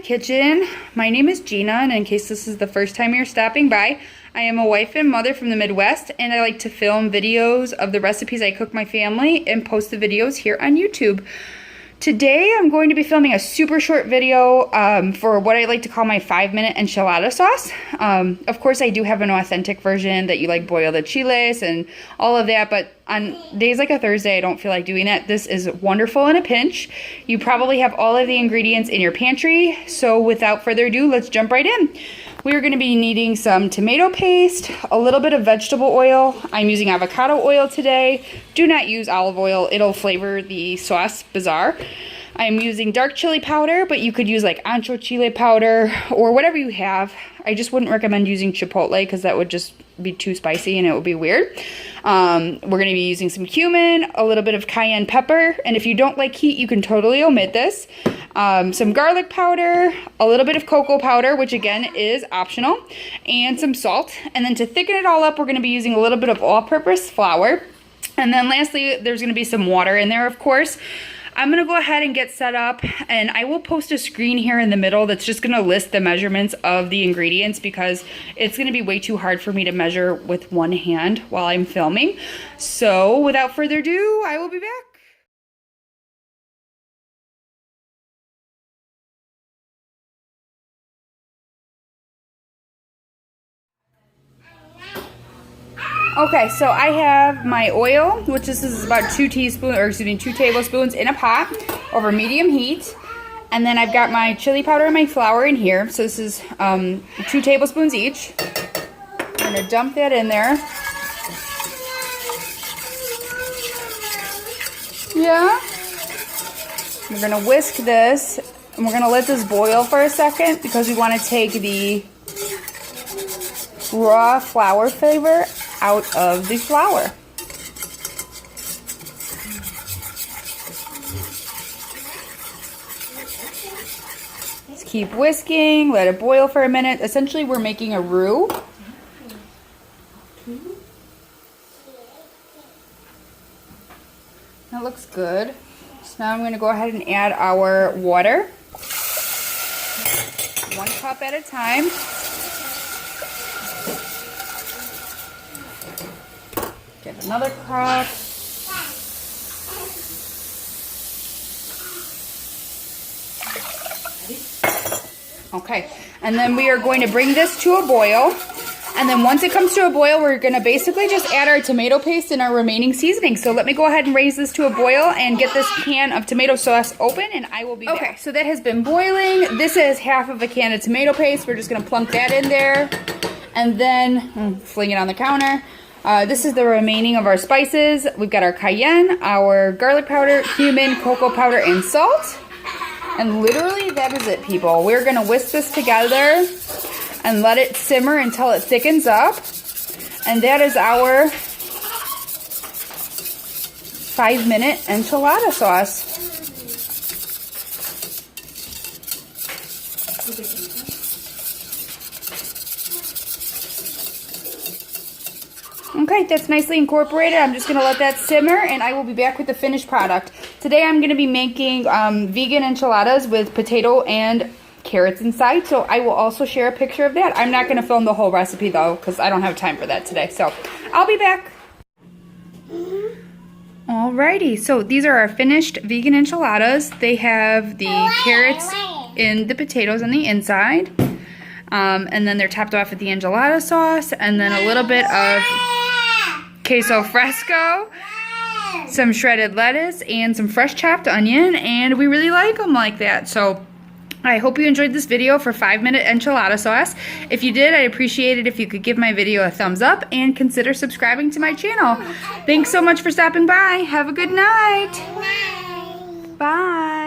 kitchen. My name is Gina, and in case this is the first time you're stopping by, I am a wife and mother from the Midwest, and I like to film videos of the recipes I cook my family and post the videos here on YouTube. Today I'm going to be filming a super short video for what I like to call my 5-minute enchilada sauce. Of course I do have an authentic version that you like boil the chiles and all of that, but on days like a Thursday I don't feel like doing that. This is wonderful in a pinch. You probably have all of the ingredients in your pantry, so without further ado, let's jump right in. We're going to be needing some tomato paste, a little bit of vegetable oil. I'm using avocado oil today. Do not use olive oil. It'll flavor the sauce bizarre. I'm using dark chili powder, but you could use like ancho chile powder or whatever you have. I just wouldn't recommend using chipotle because that would just be too spicy and it would be weird. We're going to be using some cumin, a little bit of cayenne pepper, and if you don't like heat, you can totally omit this. Some garlic powder, a little bit of cocoa powder, which again is optional, and some salt. And then to thicken it all up, we're going to be using a little bit of all-purpose flour. And then lastly, there's going to be some water in there, of course. I'm going to go ahead and get set up, and I will post a screen here in the middle that's just going to list the measurements of the ingredients because it's going to be way too hard for me to measure with one hand while I'm filming. So without further ado, I will be back. Okay, so I have my oil, which this is about 2 tablespoons in a pot over medium heat. And then I've got my chili powder and my flour in here. So this is 2 tablespoons each. I'm gonna dump that in there. Yeah. We're gonna whisk this, and we're gonna let this boil for a second because we wanna take the raw flour flavor out of the flour. Let's keep whisking, let it boil for a minute. Essentially, we're making a roux. That looks good. So now I'm going to go ahead and add our water. 1 cup at a time. Get another cup. Okay, and then we are going to bring this to a boil. And then once it comes to a boil, we're going to basically just add our tomato paste and our remaining seasoning. So let me go ahead and raise this to a boil and get this can of tomato sauce open, and I will be back. Okay, so that has been boiling. This is half of a can of tomato paste. We're just going to plunk that in there and then fling it on the counter. This is the remaining of our spices. We've got our cayenne, our garlic powder, cumin, cocoa powder, and salt. And literally that is it, people. We're going to whisk this together and let it simmer until it thickens up. And that is our 5-minute enchilada sauce. Okay, that's nicely incorporated. I'm just going to let that simmer, and I will be back with the finished product. Today I'm going to be making vegan enchiladas with potato and carrots inside, so I will also share a picture of that. I'm not going to film the whole recipe though, because I don't have time for that today, so I'll be back. Alrighty, so these are our finished vegan enchiladas. They have the carrots and the potatoes on the inside, and then they're topped off with the enchilada sauce, and then a little bit of queso fresco, some shredded lettuce, and some fresh chopped onion, and we really like them like that. So I hope you enjoyed this video for 5-minute enchilada sauce. If you did, I'd appreciate it if you could give my video a thumbs up and consider subscribing to my channel. Thanks so much for stopping by. Have a good night. Bye.